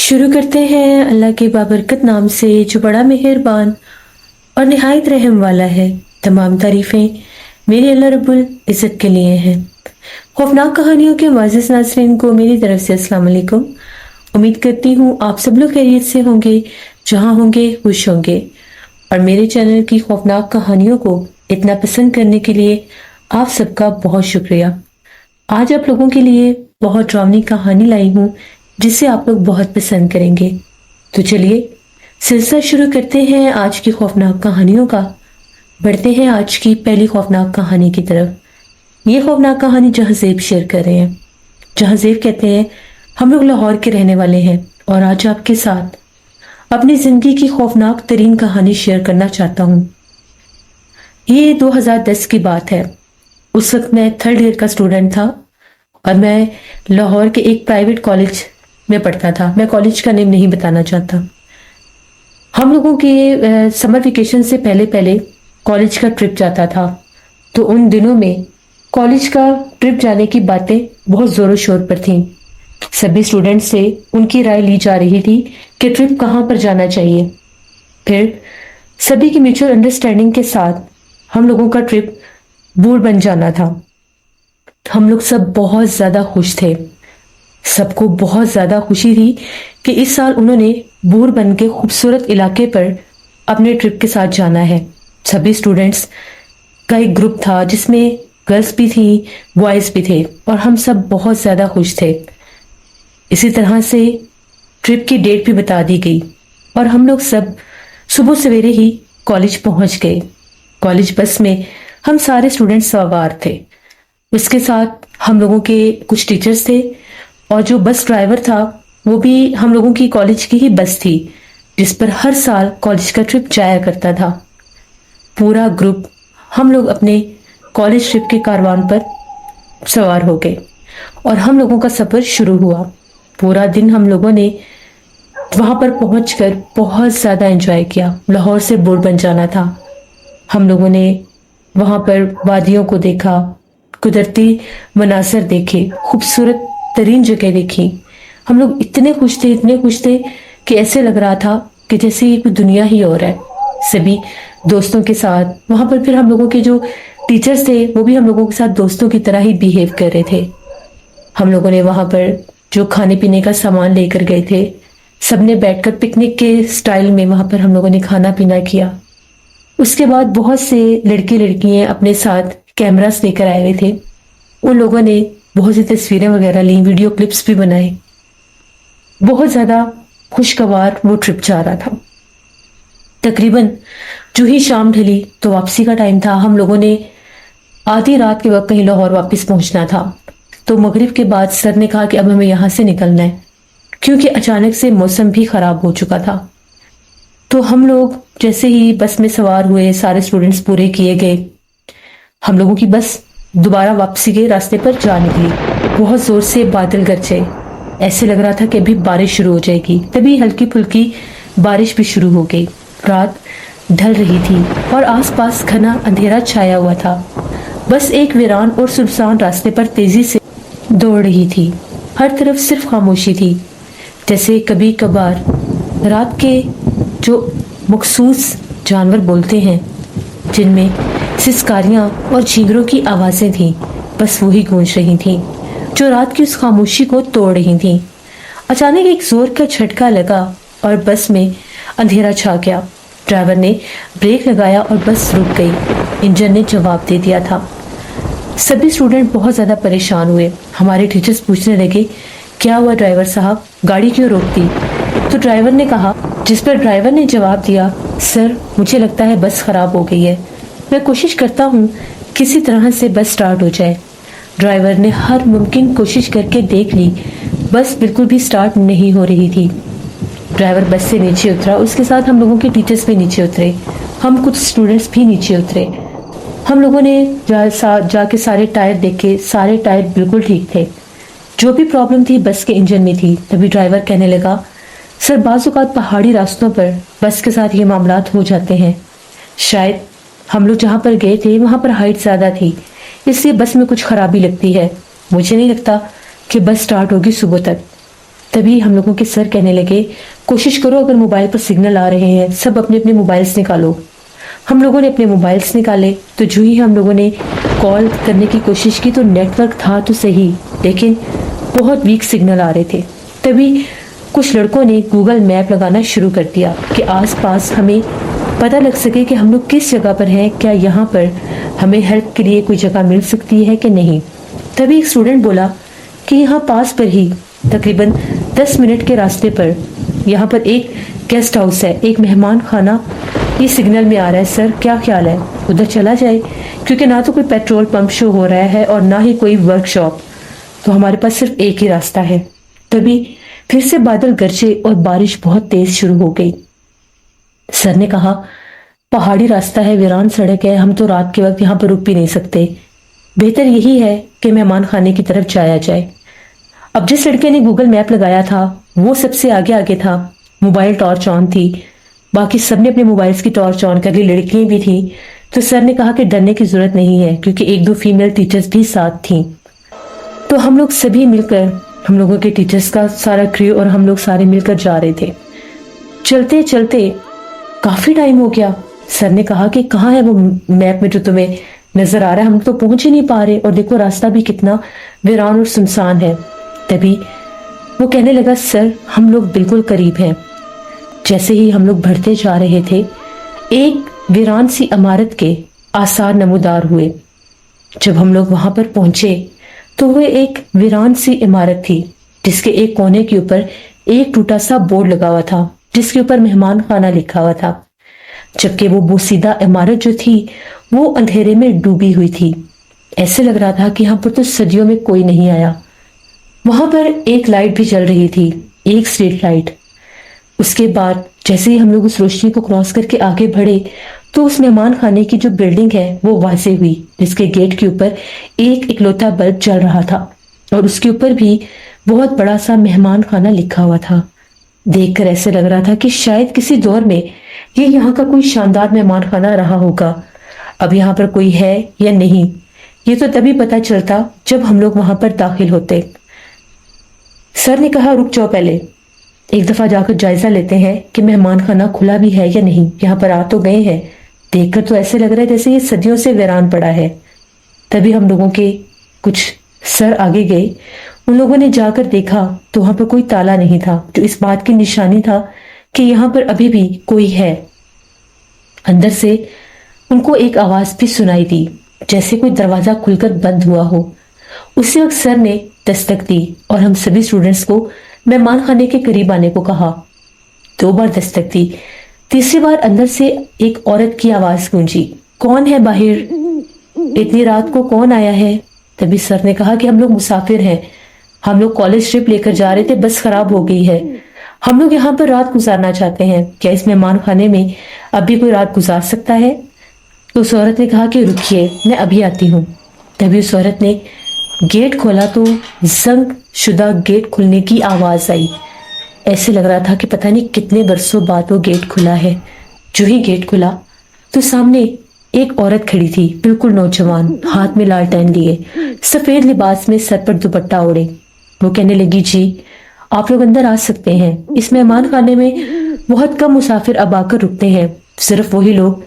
शुरू करते हैं अल्लाह के बाबरकत नाम से जो बड़ा मेहरबान और निहायत रहम वाला है। तमाम तारीफें मेरे अल्लाह रब्बुल इज़्ज़त के लिए हैं। खौफनाक कहानियों के मुअज़्ज़िज़ नाज़रीन को मेरी तरफ से अस्सलाम वालेकुम। उम्मीद करती हूँ आप सब लोग खैरियत से होंगे, जहाँ होंगे खुश होंगे। और मेरे चैनल की खौफनाक कहानियों को इतना पसंद करने के लिए आप सबका बहुत शुक्रिया। आज आप लोगों के लिए बहुत डरावनी कहानी लाई हूँ जिसे आप लोग बहुत पसंद करेंगे। तो चलिए सिलसिला शुरू करते हैं आज की खौफनाक कहानियों का। बढ़ते हैं आज की पहली खौफनाक कहानी की तरफ। ये खौफनाक कहानी जहाज़ेब शेयर कर रहे हैं। जहाज़ेब कहते हैं, हम लोग लाहौर के रहने वाले हैं और आज आपके साथ अपनी ज़िंदगी की खौफनाक तरीन कहानी शेयर करना चाहता हूँ। ये 2010 की बात है। उस वक्त मैं थर्ड ईयर का स्टूडेंट था और मैं लाहौर के एक प्राइवेट कॉलेज में पढ़ता था। मैं कॉलेज का नेम नहीं बताना चाहता। हम लोगों के समर वेकेशन से पहले पहले कॉलेज का ट्रिप जाता था। तो उन दिनों में कॉलेज का ट्रिप जाने की बातें बहुत ज़ोरों शोर पर थीं। सभी स्टूडेंट्स से उनकी राय ली जा रही थी कि ट्रिप कहाँ पर जाना चाहिए। फिर सभी की म्यूचुअल अंडरस्टैंडिंग के साथ हम लोगों का ट्रिप बूर बन जाना था। हम लोग सब बहुत ज़्यादा खुश थे। सबको बहुत ज़्यादा खुशी थी कि इस साल उन्होंने बूर बन के खूबसूरत इलाके पर अपने ट्रिप के साथ जाना है। सभी स्टूडेंट्स का एक ग्रुप था जिसमें गर्ल्स भी थी, बॉयज़ भी थे और हम सब बहुत ज़्यादा खुश थे। इसी तरह से ट्रिप की डेट भी बता दी गई और हम लोग सब सुबह सवेरे ही कॉलेज पहुंच गए। कॉलेज बस में हम सारे स्टूडेंट्स सवार थे। उसके साथ हम लोगों के कुछ टीचर्स थे और जो बस ड्राइवर था वो भी हम लोगों की कॉलेज की ही बस थी जिस पर हर साल कॉलेज का ट्रिप जाया करता था। पूरा ग्रुप हम लोग अपने कॉलेज ट्रिप के कारवान पर सवार हो गए और हम लोगों का सफ़र शुरू हुआ। पूरा दिन हम लोगों ने वहाँ पर पहुँचकर बहुत ज़्यादा एंजॉय किया। लाहौर से बूर बन जाना था। हम लोगों ने वहाँ पर वादियों को देखा, कुदरती मनासर देखे, खूबसूरत तरीन जगह देखी। हम लोग इतने खुश थे कि ऐसे लग रहा था कि जैसे ये कोई दुनिया ही और है। सभी दोस्तों के साथ वहाँ पर फिर हम लोगों के जो टीचर्स थे वो भी हम लोगों के साथ दोस्तों की तरह ही बिहेव कर रहे थे। हम लोगों ने वहाँ पर जो खाने पीने का सामान लेकर गए थे, सबने बैठकर पिकनिक के स्टाइल में वहाँ पर हम लोगों ने खाना पीना किया। उसके बाद बहुत से लड़के लड़कियाँ अपने साथ कैमरास लेकर आए हुए थे। उन लोगों ने बहुत सी तस्वीरें वगैरह ली, वीडियो क्लिप्स भी बनाए। बहुत ज़्यादा खुशगवार वो ट्रिप जा रहा था। तकरीबन जो ही शाम ढली तो वापसी का टाइम था। हम लोगों ने आधी रात के वक्त कहीं लाहौर वापस पहुंचना था। तो मगरिब के बाद सर ने कहा कि अब हमें यहाँ से निकलना है, क्योंकि अचानक से मौसम भी ख़राब हो चुका था। तो हम लोग जैसे ही बस में सवार हुए, सारे स्टूडेंट्स पूरे किए गए, हम लोगों की बस दोबारा वापसी के रास्ते पर जा निकली। बहुत ज़ोर से बादल गरजे, ऐसे लग रहा था कि अभी बारिश शुरू हो जाएगी। तभी हल्की फुल्की बारिश भी शुरू हो गई। रात ढल रही थी और आसपास घना अंधेरा छाया हुआ था। बस एक वीरान और सुनसान रास्ते पर तेजी से दौड़ रही थी। हर तरफ सिर्फ खामोशी थी। जैसे कभी कभार रात के जो मखसूस जानवर बोलते हैं, जिनमें सिसकारियाँ और झींगरों की आवाज़ें थीं, बस वही गूंज रही थीं जो रात की उस खामोशी को तोड़ रही थीं। अचानक एक जोर का झटका लगा और बस में अंधेरा छा गया। ड्राइवर ने ब्रेक लगाया और बस रुक गई। इंजन ने जवाब दे दिया था। सभी स्टूडेंट बहुत ज़्यादा परेशान हुए। हमारे टीचर्स पूछने लगे, क्या हुआ ड्राइवर साहब, गाड़ी क्यों रोक दी? तो ड्राइवर ने कहा, जिस पर ड्राइवर ने जवाब दिया, सर मुझे लगता है बस ख़राब हो गई है। मैं कोशिश करता हूँ किसी तरह से बस स्टार्ट हो जाए। ड्राइवर ने हर मुमकिन कोशिश करके देख ली, बस बिल्कुल भी स्टार्ट नहीं हो रही थी। ड्राइवर बस से नीचे उतरा, उसके साथ हम लोगों के टीचर्स भी नीचे उतरे, हम कुछ स्टूडेंट्स भी नीचे उतरे। हम लोगों ने जाके सारे टायर देखे, सारे टायर बिल्कुल ठीक थे। जो भी प्रॉब्लम थी बस के इंजन में थी। तभी ड्राइवर कहने लगा, सर बाज़ औक़ात पहाड़ी रास्तों पर बस के साथ ये मामलात हो जाते हैं। शायद हम लोग जहाँ पर गए थे वहाँ पर हाइट ज़्यादा थी, इसलिए बस में कुछ खराबी लगती है। मुझे नहीं लगता कि बस स्टार्ट होगी सुबह तक। तभी हम लोगों के सर कहने लगे, कोशिश करो अगर मोबाइल पर सिग्नल आ रहे हैं, सब अपने अपने मोबाइल्स निकालो। हम लोगों ने अपने मोबाइल्स निकाले, तो जो ही हम लोगों ने कॉल करने की कोशिश की तो नेटवर्क था तो सही, लेकिन बहुत वीक सिग्नल आ रहे थे। तभी कुछ लड़कों ने गूगल मैप लगाना शुरू कर दिया कि आसपास हमें पता लग सके कि हम लोग किस जगह पर हैं, क्या यहाँ पर हमें हेल्प के लिए कोई जगह मिल सकती है कि नहीं। तभी एक स्टूडेंट बोला कि यहाँ पास पर ही तकरीबन 10 मिनट के रास्ते पर यहाँ पर एक गेस्ट हाउस है, एक मेहमान खाना ये सिग्नल में आ रहा है सर, क्या ख्याल है उधर चला जाए, क्योंकि ना तो कोई पेट्रोल पंप शो हो रहा है और ना ही कोई वर्कशॉप, तो हमारे पास सिर्फ एक ही रास्ता है। तभी फिर से बादल गरजे और बारिश बहुत तेज शुरू हो गई। सर ने कहा, पहाड़ी रास्ता है, वीरान सड़क है, हम तो रात के वक्त यहाँ पर रुक भी नहीं सकते, बेहतर यही है कि मेहमान खाने की तरफ जाया जाए। अब जिस लड़के ने गूगल मैप लगाया था वो सबसे आगे आगे था, मोबाइल टॉर्च ऑन थी, बाकी सबने अपने मोबाइल्स की टॉर्च ऑन कर ली, लड़कियां भी थी। तो सर ने कहा कि डरने की जरूरत नहीं है, क्योंकि एक दो फीमेल टीचर्स भी साथ थी। तो हम लोग सभी मिलकर, हम लोगों के टीचर्स का सारा क्रू और हम लोग सारे मिलकर जा रहे थे। चलते चलते काफी टाइम हो गया। सर ने कहा कि कहाँ है वो मैप में जो तुम्हें नजर आ रहा है, हम तो पहुंच ही नहीं पा रहे, और देखो रास्ता भी कितना वीरान और सुनसान है। तभी वो कहने लगा, सर हम लोग बिल्कुल करीब हैं। जैसे ही हम लोग बढ़ते जा रहे थे, एक वीरान सी इमारत के आसार नमूदार हुए। जब हम लोग वहां पर पहुंचे तो वो एक वीरान सी इमारत थी, जिसके एक कोने के ऊपर एक टूटा सा बोर्ड लगा हुआ था, जिसके ऊपर मेहमान खाना लिखा हुआ था, जबकि वो बोसीदा इमारत जो थी वो अंधेरे में डूबी हुई थी। ऐसे लग रहा था कि यहाँ पर तो सदियों में कोई नहीं आया। वहां पर एक लाइट भी जल रही थी, एक स्ट्रीट लाइट। उसके बाद जैसे ही हम लोग उस रोशनी को क्रॉस करके आगे बढ़े तो उस मेहमान खाने की जो बिल्डिंग है वो वाज़ेह हुई, जिसके गेट के ऊपर एक इकलौता बल्ब जल रहा था और उसके ऊपर भी बहुत बड़ा सा मेहमान खाना लिखा हुआ था। देखकर ऐसे लग रहा था कि शायद किसी दौर में ये यहाँ का कोई शानदार मेहमान खाना रहा होगा। अब यहाँ पर कोई है या नहीं, ये तो तभी पता चलता जब हम लोग वहां पर दाखिल होते। सर ने कहा, रुक जाओ, पहले एक दफा जाकर जायजा लेते हैं कि मेहमान खाना खुला भी है या नहीं। यहाँ पर आ तो गए हैं, देखकर तो ऐसे लग रहा है जैसे ये सदियों से वीरान पड़ा है। तभी हम लोगों के कुछ सर आगे गए, उन लोगों ने जाकर देखा तो वहां पर कोई ताला नहीं था, जो इस बात की निशानी था कि यहाँ पर अभी भी कोई है। अंदर से उनको एक आवाज भी सुनाई दी, जैसे कोई दरवाजा खुलकर बंद हुआ हो। उसी वक्त सर ने दस्तक दी और हम सभी स्टूडेंट्स को मेहमान खाने के करीब आने को कहा। 2 बार दस्तक दी, तीसरी बार अंदर से एक औरत की आवाज गूंजी, कौन है बाहर, इतनी रात को कौन आया है। तभी सर ने कहा कि हम लोग मुसाफिर हैं, हम लोग कॉलेज ट्रिप लेकर जा रहे थे, बस खराब हो गई है, हम लोग यहाँ पर रात गुजारना चाहते हैं, क्या इस मेहमान खाने में अभी कोई रात गुजार सकता है। तो उस औरत ने कहा कि रुकिए, मैं अभी आती हूँ। तभी उस औरत ने गेट खोला तो जंग शुदा गेट खुलने की आवाज आई। ऐसे लग रहा था कि पता नहीं कितने बरसों बाद वो गेट खुला है। जो ही गेट खुला तो सामने एक औरत खड़ी थी, बिल्कुल नौजवान, हाथ में लालटेन लिए, सफेद लिबास में, सर पर दुपट्टा ओढ़े। वो कहने लगी, जी आप लोग अंदर आ सकते हैं, इस मेहमान खाने में बहुत कम मुसाफिर अब आकर रुकते हैं, सिर्फ वही लोग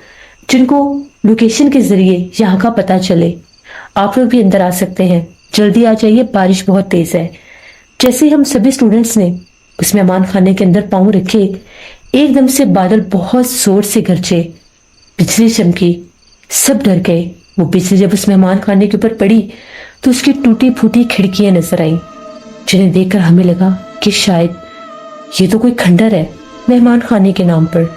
जिनको लोकेशन के जरिए यहाँ का पता चले। आप लोग भी अंदर आ सकते हैं, जल्दी आ जाइए, बारिश बहुत तेज है। जैसे ही हम सभी स्टूडेंट्स ने उस मेहमान खाने के अंदर पांव रखे, एकदम से बादल बहुत जोर से गरजे, बिजली चमकी, सब डर गए। वो बिजली जब उस मेहमान खाने के ऊपर पड़ी तो उसकी टूटी फूटी खिड़कियां नजर आई, जिन्हें देखकर हमें लगा कि शायद ये तो कोई खंडर है मेहमान खाने के नाम पर।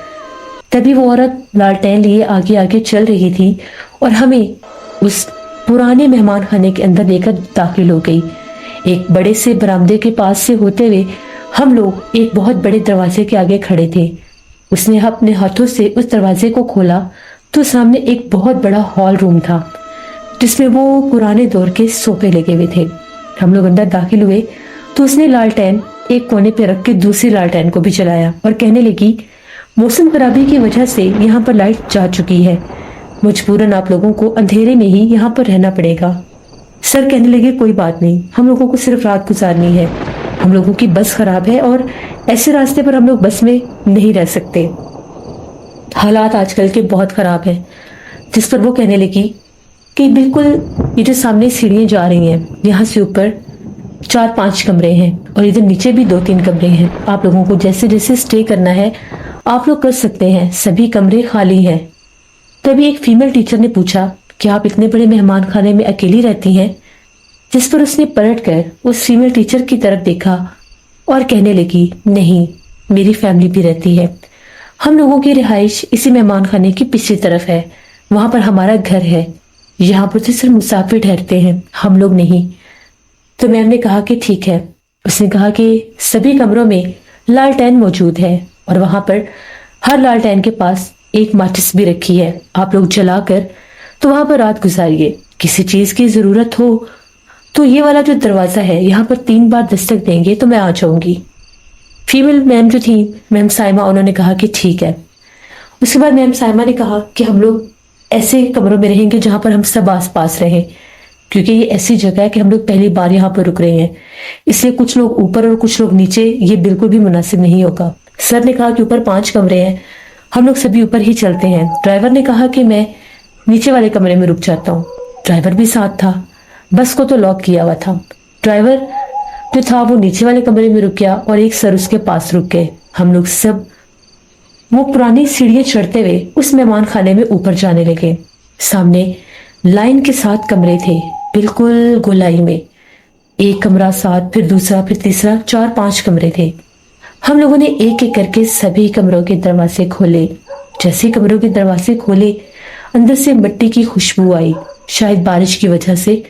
तभी वो औरत लालटेन लिए आगे आगे चल रही थी और हमें उस पुराने मेहमान खाने के अंदर लेकर दाखिल हो गई। एक बड़े से बरामदे के पास से होते हुए हम लोग एक बहुत बड़े दरवाजे के आगे खड़े थे। उसने अपने हाथों से उस दरवाजे को खोला तो सामने एक बहुत बड़ा हॉल रूम था, जिसमें वो पुराने दौर के सोफे लगे हुए थे। हम लोग अंदर दाखिल हुए तो उसने लालटेन एक कोने पे रख के दूसरी लालटेन को भी जलाया और कहने लगी, मौसम खराबी की वजह से यहाँ पर लाइट जा चुकी है, मजबूरन आप लोगों को अंधेरे में ही यहाँ पर रहना पड़ेगा। सर कहने लगे, कोई बात नहीं, हम लोगों को सिर्फ रात गुजारनी है, हम लोगों की बस खराब है और ऐसे रास्ते पर हम लोग बस में नहीं रह सकते। हालात आजकल के बहुत खराब हैं। जिस पर वो कहने लगी कि बिल्कुल ये जो सामने सीढ़ियां जा रही हैं, यहाँ से ऊपर 4-5 कमरे हैं और इधर नीचे भी 2-3 कमरे हैं। आप लोगों को जैसे जैसे स्टे करना है आप लोग कर सकते हैं, सभी कमरे खाली हैं। तभी एक फीमेल टीचर ने पूछा कि आप इतने बड़े मेहमान खाने में अकेली रहती हैं? जिस पर उसने पलट कर उस फीमेल टीचर की तरफ देखा और कहने लगी, नहीं, मेरी फैमिली भी रहती है। हम लोगों की रिहाइश इसी मेहमान खाने की पिछली तरफ है, वहां पर हमारा घर है। यहाँ पर तो सिर्फ मुसाफिर ठहरते हैं, हम लोग नहीं। तो मैम ने कहा कि ठीक है। उसने कहा कि सभी कमरों में लालटेन मौजूद है और वहां पर हर लालटेन के पास एक माचिस भी रखी है। आप लोग जलाकर तो वहां पर रात गुजारिए। किसी चीज की जरूरत हो तो ये वाला जो दरवाजा है यहाँ पर 3 बार दस्तक देंगे तो मैं आ जाऊंगी। फीमेल मैम जो थी, मैम साइमा, उन्होंने कहा कि ठीक है। उसके बाद मैम साइमा ने कहा कि हम लोग ऐसे कमरों में रहेंगे जहां पर हम सब आस पास रहें, क्योंकि ये ऐसी जगह है कि हम लोग पहली बार यहाँ पर रुक रहे हैं, इसलिए कुछ लोग ऊपर और कुछ लोग नीचे, ये बिल्कुल भी मुनासिब नहीं होगा। सर ने कहा कि ऊपर 5 कमरे हैं, हम लोग सभी ऊपर ही चलते हैं। ड्राइवर ने कहा कि मैं नीचे वाले कमरे में रुक जाता हूँ। ड्राइवर भी साथ था। बस को तो लॉक किया हुआ था। ड्राइवर जो था वो नीचे वाले कमरे में रुक गया और एक सर उसके पास रुक गए। हम लोग सब वो पुरानी सीढ़ियां चढ़ते हुए उस मेहमान खाने में ऊपर जाने लगे। सामने लाइन के 7 कमरे थे, बिल्कुल गोलाई में। एक कमरा 7, फिर दूसरा, फिर तीसरा, 4-5 कमरे थे। हम लोगों ने एक एक करके सभी कमरों के दरवाजे खोले। जैसे कमरों के दरवाजे खोले, अंदर से मिट्टी की खुशबू आई। शायद बारिश की वजह से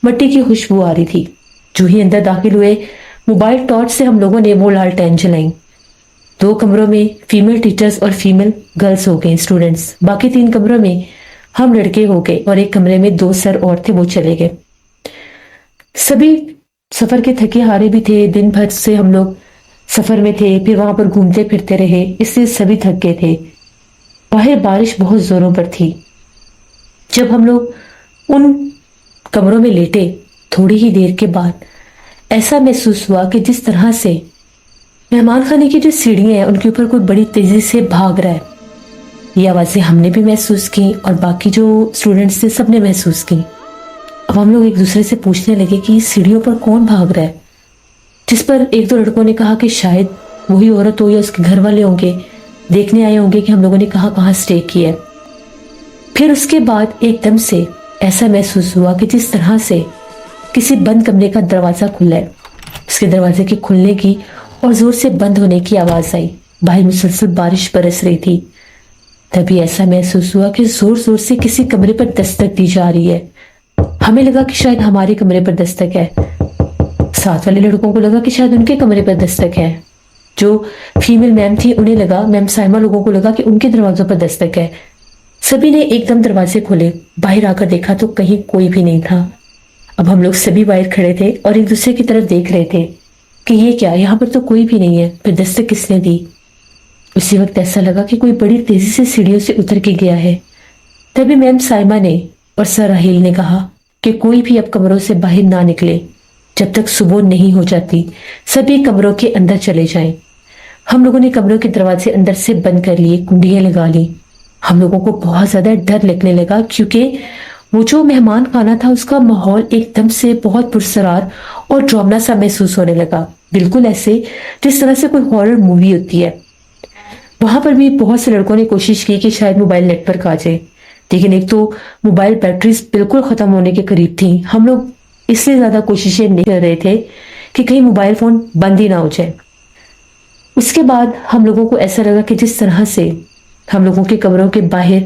मिट्टी की खुशबू आ रही थी। जो ही अंदर दाखिल हुए, मोबाइल टॉर्च से हम लोगों ने वो लालटेन जलाई। 2 कमरों में फीमेल टीचर्स और फीमेल गर्ल्स हो गए, स्टूडेंट्स। बाकी 3 कमरों में हम लड़के हो गए और एक कमरे में 2 सर और थे, वो चले गए। सभी सफर के थके हारे भी थे। दिन भर से हम लोग सफर में थे, फिर वहां पर घूमते फिरते रहे, इसलिए सभी थक गए थे। बाहर बारिश बहुत जोरों पर थी। जब हम लोग उन कमरों में लेटे, थोड़ी ही देर के बाद ऐसा महसूस हुआ कि जिस तरह से मेहमान खाने की जो सीढ़ियां हैं उनके ऊपर कोई बड़ी तेजी से भाग रहा है। ये आवाजें हमने भी महसूस की और बाकी जो स्टूडेंट्स थे सबने महसूस की। अब हम लोग एक दूसरे से पूछने लगे कि सीढ़ियों पर कौन भाग रहा है, जिस पर 1-2 लड़कों ने कहा कि शायद वही औरत हो या उसके घर वाले होंगे, देखने आए होंगे कि हम लोगों ने कहाँ कहाँ स्टे किया है। फिर उसके बाद एकदम से ऐसा महसूस हुआ कि जिस तरह से किसी बंद कमरे का दरवाजा खुला है, उसके दरवाजे के खुलने की और जोर से बंद होने की आवाज आई। बाहर मुसलसल बारिश बरस रही थी। तभी ऐसा महसूस हुआ कि जोर जोर से किसी कमरे पर दस्तक दी जा रही है। हमें लगा कि शायद हमारे कमरे पर दस्तक है। साथ वाले लड़कों को लगा कि शायद उनके कमरे पर दस्तक है। जो फीमेल मैम थी उन्हें लगा, मैम साइमा लोगों को लगा कि उनके दरवाजों पर दस्तक है। सभी ने एकदम दरवाजे खोले। बाहर आकर देखा तो कहीं कोई भी नहीं था। अब हम लोग सभी बाहर खड़े थे और एक दूसरे की तरफ देख रहे थे कि ये क्या, यहाँ पर तो कोई भी नहीं है, फिर दस्तक किसने दी। उसी वक्त ऐसा लगा कि कोई बड़ी तेजी से सीढ़ियों से उतर के गया है। तभी मैम साइमा ने और सर राहिल ने कहा कि कोई भी अब कमरों से बाहर ना निकले जब तक सुबह नहीं हो जाती। सभी कमरों के अंदर चले जाएं। हम लोगों ने कमरों के दरवाजे अंदर से बंद कर लिए, कुंडियां लगा ली। हम लोगों को बहुत ज्यादा डर लगने लगा, क्योंकि वो जो मेहमान खाना था उसका माहौल एकदम से बहुत पुरसरार और ड्रामना सा महसूस होने लगा, बिल्कुल ऐसे जिस तरह से कोई हॉरर मूवी होती है। वहां पर भी बहुत से लड़कों ने कोशिश की कि शायद मोबाइल नेटवर्क आ जाए, लेकिन एक तो मोबाइल बैटरीज बिल्कुल खत्म होने के करीब थी। हम लोग इसलिए ज्यादा कोशिशें नहीं कर रहे थे कि कहीं मोबाइल फोन बंद ही ना हो जाए। उसके बाद हम लोगों को ऐसा लगा कि जिस तरह से हम लोगों के कमरों के बाहर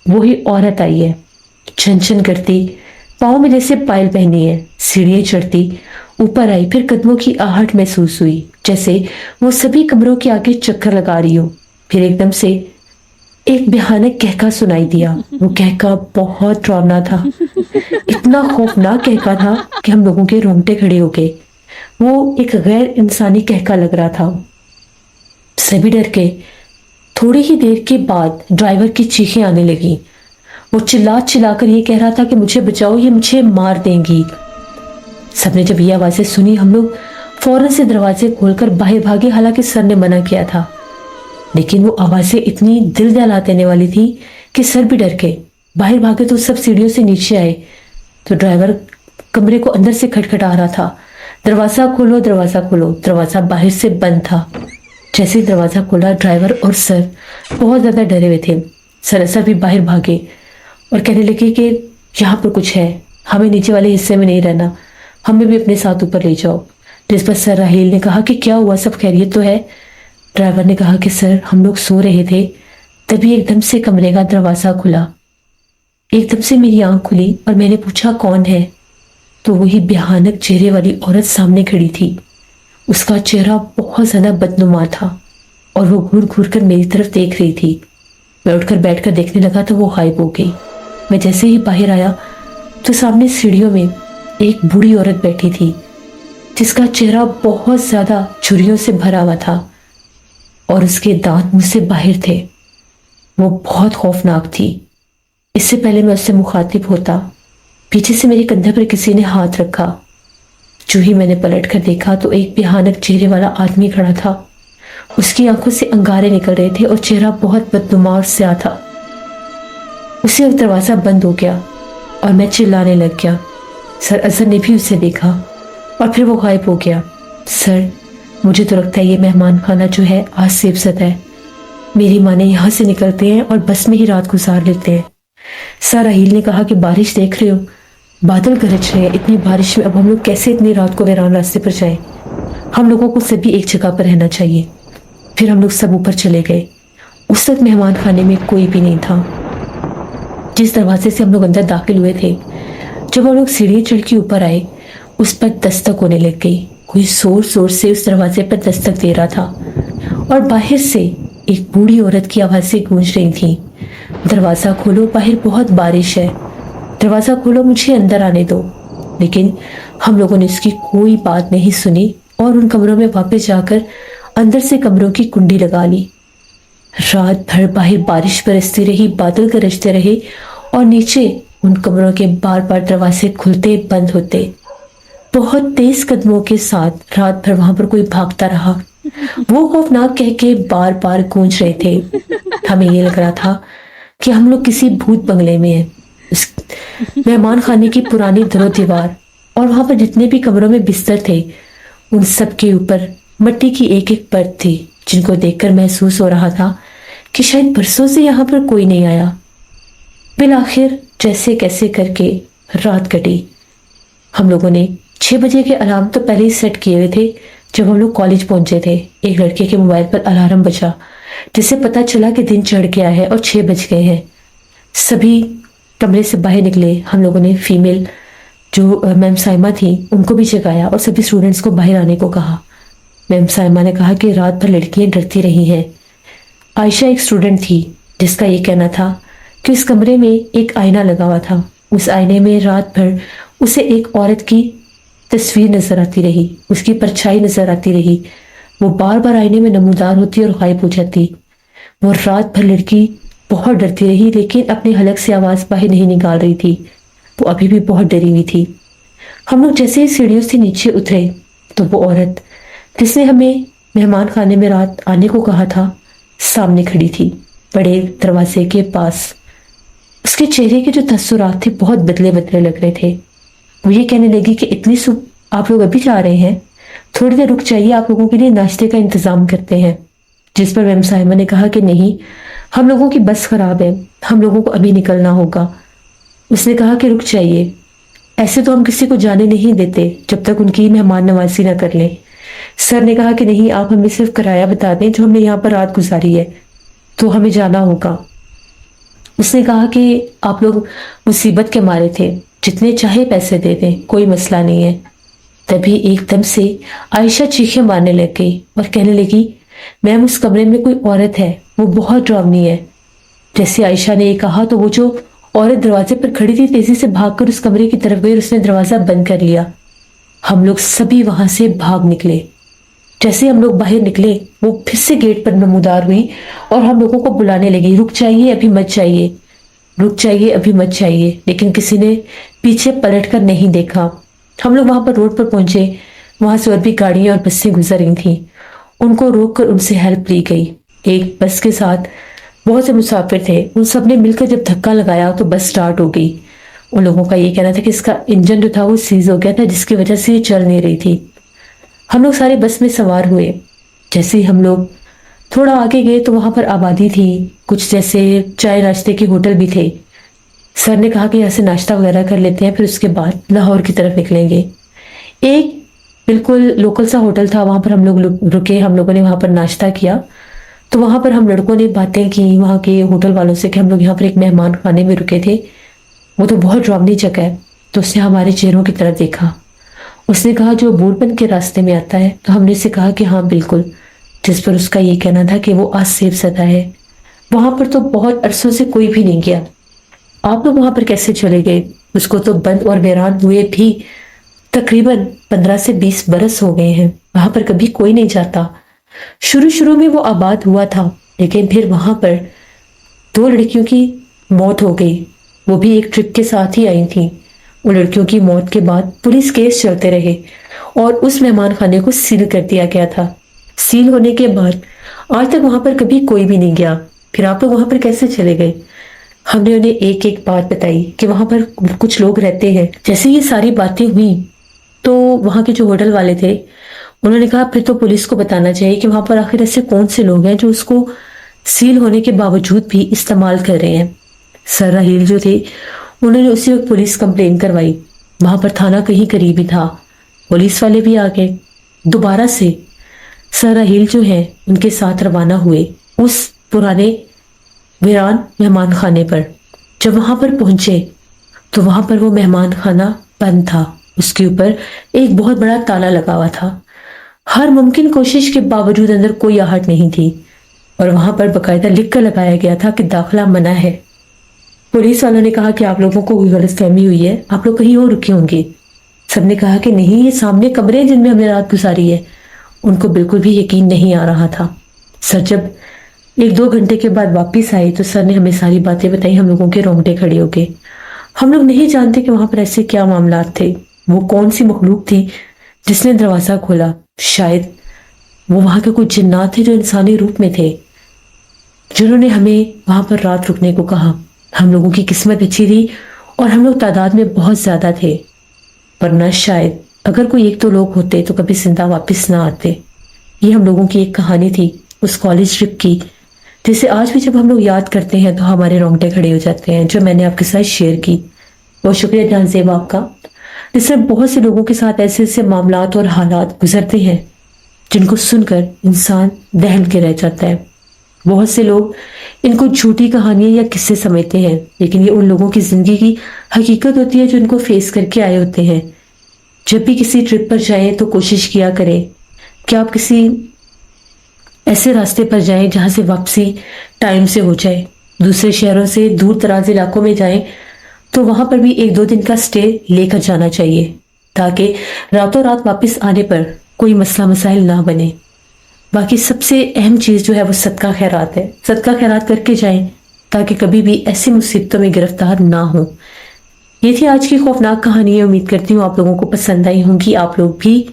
वही औरत आई है, छन छन करती, पाँव में जैसे पायल पहनी है, सीढ़ियां चढ़ती ऊपर आई। फिर कदमों की आहट महसूस हुई, जैसे वो सभी कमरों के आगे चक्कर लगा रही हो। फिर एकदम से एक भयानक कहका सुनाई दिया। वो कहका बहुत डरावना था, इतना खौफनाक कहका था कि हम लोगों के रोंगटे खड़े हो गए। वो एक गैर इंसानी कहका लग रहा था। सभी डर के थोड़ी ही देर के बाद ड्राइवर की चीखें आने लगी। वो चिल्ला चिल्लाकर ये कह रहा था कि मुझे बचाओ, ये मुझे मार देंगी। सबने जब ये आवाजें सुनी, हम लोग फौरन से दरवाजे खोलकर बाहर भागे, हालांकि सर ने मना किया था, लेकिन वो आवाजें इतनी दिल दहला देने वाली थी कि सर भी डर के बाहर भागे। तो सब सीढ़ियों से नीचे आए तो ड्राइवर कमरे को अंदर से खटखटा रहा था, दरवाजा खोलो, दरवाजा खोलो। दरवाजा बाहर से बंद था। जैसे ही दरवाजा खोला, ड्राइवर और सर बहुत ज्यादा डरे हुए थे। सर भी बाहर भागे और कहने लगे कि यहाँ पर कुछ है, हमें नीचे वाले हिस्से में नहीं रहना, हमें भी अपने साथ ऊपर ले जाओ। जिस पर सर राहील ने कहा कि क्या हुआ, सब खैरियत तो है? ड्राइवर ने कहा कि सर हम लोग सो रहे थे, तभी एकदम से कमरे का दरवाजा खुला। एकदम से मेरी आंख खुली और मैंने पूछा कौन है, तो वही भयानक चेहरे वाली औरत सामने खड़ी थी। उसका चेहरा बहुत ज्यादा बदनुमा था और वो घूर घूर कर मेरी तरफ देख रही थी। मैं उठकर बैठकर देखने लगा तो वो गायब हो गई। मैं जैसे ही बाहर आया तो सामने सीढ़ियों में एक बूढ़ी औरत बैठी थी, जिसका चेहरा बहुत ज्यादा झुर्रियों से भरा हुआ था और उसके दांत मुंह से बाहर थे। वो बहुत खौफनाक थी। इससे पहले मैं उससे मुखातिब होता, पीछे से मेरे कंधे पर किसी ने हाथ रखा। जो ही मैंने पलट कर देखा तो एक भयानक चेहरे वाला आदमी खड़ा था। उसकी आंखों से अंगारे निकल रहे थे और चेहरा बहुत बदनुमा और स्याह था। उसी वक्त दरवाजा बंद हो गया और मैं चिल्लाने लग गया। सर अजहर ने भी उसे देखा और फिर वो गायब हो गया। सर, मुझे तो लगता है ये मेहमान खाना जो है आज से इफ्सत है। मेरी माँ ने यहाँ से निकलते हैं और बस में ही रात गुजार लेते हैं। सर राहील ने कहा कि बारिश देख रहे हो, बादल गरज रहे हैं, इतनी बारिश में अब हम लोग कैसे इतनी रात को वीरान रास्ते पर जाएं? हम लोगों को सभी एक जगह पर रहना चाहिए। फिर हम लोग सब ऊपर चले गए। उस वक्त मेहमान खाने में कोई भी नहीं था। जिस दरवाजे से हम लोग अंदर दाखिल हुए थे, जब हम लोग सीढ़ी चढ़ के ऊपर आए, उस पर दस्तक होने लग गई। कोई जोर जोर से उस दरवाजे पर दस्तक दे रहा था और बाहर से एक बूढ़ी औरत की आवाजें गूंज रही थी, दरवाजा खोलो, बाहर बहुत बारिश है, दरवाजा खोलो, मुझे अंदर आने दो। लेकिन हम लोगों ने इसकी कोई बात नहीं सुनी और उन कमरों में वापस जाकर अंदर से कमरों की कुंडी लगा ली। रात भर बाहर बारिश बरसती रही, बादल गरजते रहे और नीचे उन कमरों के बार बार दरवाजे खुलते बंद होते। बहुत तेज कदमों के साथ रात भर वहां पर कोई भागता रहा। वो खौफनाक कह के बार बार गूंज रहे थे। हमें ये लग रहा था कि हम लोग किसी भूत बंगले में हैं। उस मेहमान खाने की पुरानी दरो दीवार और वहां पर जितने भी कमरों में बिस्तर थे, उन सब के ऊपर मिट्टी की एक एक परत थी, जिनको देखकर महसूस हो रहा था कि शायद बरसों से यहाँ पर कोई नहीं आया। बिल आखिर जैसे कैसे करके रात कटी। हम लोगों ने 6 बजे के अलार्म तो पहले ही सेट किए हुए थे। जब हम लोग कॉलेज पहुंचे थे, एक लड़के के मोबाइल पर अलार्म बजा, जिससे पता चला कि दिन चढ़ गया है और 6 बज गए हैं। सभी कमरे से बाहर निकले। हम लोगों ने फीमेल जो मैम साइमा थी उनको भी जगाया और सभी स्टूडेंट्स को बाहर आने को कहा। मैम साइमा ने कहा कि रात भर लड़कियां डरती रही हैं। आयशा एक स्टूडेंट थी जिसका ये कहना था कि उस कमरे में एक आईना लगा हुआ था। उस आईने में रात भर उसे एक औरत की तस्वीर नजर आती रही, उसकी परछाई नजर आती रही। वो बार बार आईने में नमूदार होती और गायब हो जाती। वो रात भर लड़की बहुत डरती रही, लेकिन अपने हलक से आवाज बाहर नहीं निकाल रही थी। वो अभी भी बहुत डरी हुई थी। हम लोग जैसे ही सीढ़ियों से नीचे उतरे तो वो औरत जिसने हमें मेहमान खाने में रात आने को कहा था, सामने खड़ी थी, बड़े दरवाजे के पास। उसके चेहरे के जो तस्सुरात थे बहुत बदले बदले लग रहे थे। वो ये कहने लगी कि इतनी सुबह आप लोग अभी जा रहे हैं, थोड़ी देर रुक जाइए, आप लोगों के लिए नाश्ते का इंतजाम करते हैं। जिस पर मैम साहिमा ने कहा कि नहीं, हम लोगों की बस खराब है, हम लोगों को अभी निकलना होगा। उसने कहा कि रुक जाइए, ऐसे तो हम किसी को जाने नहीं देते जब तक उनकी मेहमान नवाजी ना कर लें। सर ने कहा कि नहीं, आप हमें सिर्फ किराया बता दें जो हमने यहाँ पर रात गुजारी है, तो हमें जाना होगा। उसने कहा कि आप लोग मुसीबत के मारे थे, जितने चाहे पैसे दे दें, कोई मसला नहीं है। तभी एकदम से आयशा चीखें मारने लग गई और कहने लगी, मैम उस कमरे में कोई औरत है, वो बहुत डरावनी है। जैसे आयशा ने ये कहा तो वो जो औरत दरवाजे पर खड़ी थी तेजी से भागकर उस कमरे की तरफ गई और उसने दरवाजा बंद कर लिया। हम लोग सभी वहां से भाग निकले। जैसे हम लोग बाहर निकले, वो फिर से गेट पर नमूदार हुई और हम लोगों को बुलाने लगी, रुक जाइए, अभी मत जाइए, रुक जाइए, अभी मत जाइए। लेकिन किसी ने पीछे पलट कर नहीं देखा। हम लोग वहां पर रोड पर पहुंचे वहां से और भी गाड़ियां और बसें गुजर रही थीं। उनको रोक कर उनसे हेल्प ली गई। एक बस के साथ बहुत से मुसाफिर थे, उन सब ने मिलकर जब धक्का लगाया तो बस स्टार्ट हो गई। उन लोगों का ये कहना था कि इसका इंजन जो था वो सीज हो गया था, जिसकी वजह से ये चल नहीं रही थी। हम लोग सारे बस में सवार हुए। जैसे ही हम लोग थोड़ा आगे गए तो वहां पर आबादी थी, कुछ जैसे चाय नाश्ते के होटल भी थे। सर ने कहा कि यहाँ से नाश्ता वगैरह कर लेते हैं, फिर उसके बाद लाहौर की तरफ निकलेंगे। एक बिल्कुल लोकल सा होटल था, वहां पर हम लोग रुके। हम लोगों ने वहां पर नाश्ता किया। तो वहां पर हम लड़कों ने बातें की वहां के होटल वालों से कि हम लोग यहाँ पर एक मेहमान खाने में रुके थे, वो तो बहुत डरावनी जगह है। तो उसने हमारे चेहरों की तरफ देखा। उसने कहा जो बूढ़पन के रास्ते में आता है। तो हमने से कहा कि हाँ बिल्कुल, जिस पर उसका ये कहना था कि वो आज सेब सदा है। वहां पर तो बहुत अरसों से कोई भी नहीं गया। आप लोग वहां पर कैसे चले गए? उसको तो बंद और वीरान हुए भी तकरीबन 15 से 20 बरस हो गए हैं। वहां पर कभी कोई नहीं जाता। शुरू शुरू में वो आबाद हुआ था, लेकिन फिर वहां पर 2 लड़कियों की मौत हो गई। वो भी एक ट्रिप के साथ ही आई थी। उन लड़कियों की मौत के बाद पुलिस केस चलते रहे और उस मेहमान खाने को सील कर दिया गया था। सील होने के बाद आज तक वहां पर कभी कोई भी नहीं गया। फिर आप लोग वहां पर कैसे चले गए? हमने उन्हें एक एक बात बताई कि वहां पर कुछ लोग रहते हैं। जैसे ये सारी बातें हुई तो वहां के जो होटल वाले थे उन्होंने कहा फिर तो पुलिस को बताना चाहिए कि वहां पर आखिर ऐसे कौन से लोग हैं जो उसको सील होने के बावजूद भी इस्तेमाल कर रहे हैं। सर राहील जो थे उन्होंने उसी वक्त पुलिस कंप्लेन करवाई। वहां पर थाना कहीं करीब ही था। पुलिस वाले भी आ गए। दोबारा से सर राहील जो है उनके साथ रवाना हुए उस पुराने वीरान मेहमान खाने पर। जब वहां पर पहुंचे तो वहां पर वो मेहमान खाना बंद था। उसके ऊपर एक बहुत बड़ा ताला लगा हुआ था। हर मुमकिन कोशिश के बावजूद अंदर कोई आहट नहीं थी और वहां पर बकायदा लिख कर लगाया गया था कि दाखिला मना है। पुलिस वालों ने कहा कि आप लोगों को कोई गलतफहमी हुई है, आप लोग कहीं और रुके होंगे। सबने कहा कि नहीं, ये सामने कमरे हैं जिनमें हमने रात गुजारी है। उनको बिल्कुल भी यकीन नहीं आ रहा था। सर जब 1-2 घंटे के बाद वापिस आए तो सर ने हमें सारी बातें बताई। हम लोगों के रोंगटे खड़े हो गए। हम लोग नहीं जानते कि वहां पर ऐसे क्या मामलात थे। वो कौन सी मखलूक थी जिसने दरवाजा खोला? शायद वो वहां के कुछ जिन्नात थे जो इंसानी रूप में थे, जिन्होंने हमें वहां पर रात रुकने को कहा। हम लोगों की किस्मत अच्छी थी और हम लोग तादाद में बहुत ज्यादा थे, वरना शायद अगर कोई 1-2 लोग होते तो कभी जिंदा वापस ना आते। ये हम लोगों की एक कहानी थी उस कॉलेज ट्रिप की, जिसे आज भी जब हम लोग याद करते हैं तो हमारे रोंगटे खड़े हो जाते हैं, जो मैंने आपके साथ शेयर की। बहुत शुक्रिया जान ज़ेब आपका, जिससे बहुत से लोगों के साथ ऐसे ऐसे मामलात और हालात गुजरते हैं जिनको सुनकर इंसान दहल के रह जाता है। बहुत से लोग इनको झूठी कहानियां या किस्से समझते हैं, लेकिन ये उन लोगों की जिंदगी की हकीकत होती है जो इनको फेस करके आए होते हैं। जब भी किसी ट्रिप पर जाएं तो कोशिश किया करें कि आप किसी ऐसे रास्ते पर जाएं जहां से वापसी टाइम से हो जाए। दूसरे शहरों से दूर दराज इलाकों में जाएं तो वहां पर भी 1-2 दिन का स्टे लेकर जाना चाहिए, ताकि रातों रात वापस आने पर कोई मसला मसाइल ना बने। बाकी सबसे अहम चीज जो है वो सदका खैरात है। सदका खैरात करके जाएं ताकि कभी भी ऐसी मुसीबतों में गिरफ्तार ना हो। ये थी आज की खौफनाक कहानी। उम्मीद करती हूँ आप लोगों को पसंद आई होंगी। आप लोग भी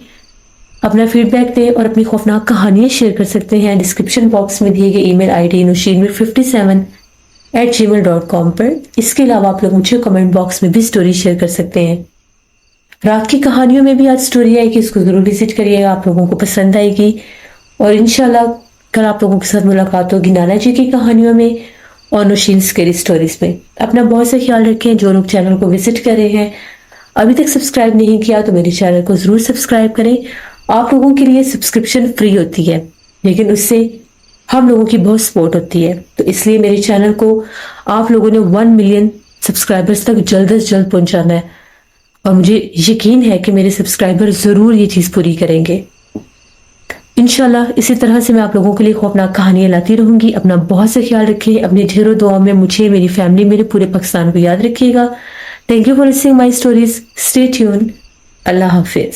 अपना फीडबैक दें और अपनी खौफनाक कहानियां शेयर कर सकते हैं डिस्क्रिप्शन बॉक्स में दिए गए ईमेल आईडी nusheenmir57@gmail.com पर। इसके अलावा आप लोग मुझे कमेंट बॉक्स में भी स्टोरी शेयर कर सकते हैं। रात की कहानियों में भी आज स्टोरी आएगी, इसको जरूर विजिट करिएगा, आप लोगों को पसंद आएगी। और इंशाल्लाह कल आप लोगों के साथ मुलाकात होगी नाना जी की कहानियों में और नौशीन स्केरी स्टोरीज में। अपना बहुत सा ख्याल रखें। जो लोग चैनल को विजिट कर रहे हैं, अभी तक सब्सक्राइब नहीं किया तो मेरे चैनल को जरूर सब्सक्राइब करें। आप लोगों के लिए सब्सक्रिप्शन फ्री होती है, लेकिन उससे हम लोगों की बहुत सपोर्ट होती है। तो इसलिए मेरे चैनल को आप लोगों ने 1 मिलियन सब्सक्राइबर्स तक जल्द से जल्द पहुंचाना है और मुझे यकीन है कि मेरे सब्सक्राइबर जरूर ये चीज पूरी करेंगे। इंशाल्लाह इसी तरह से मैं आप लोगों के लिए खौफनाक कहानियां लाती रहूंगी। अपना बहुत से ख्याल रखिए। अपने ढेरों दुआओं में मुझे, मेरी फैमिली, मेरे पूरे पाकिस्तान को याद रखिएगा। Thank you for listening my stories. Stay tune. Allah Hafiz.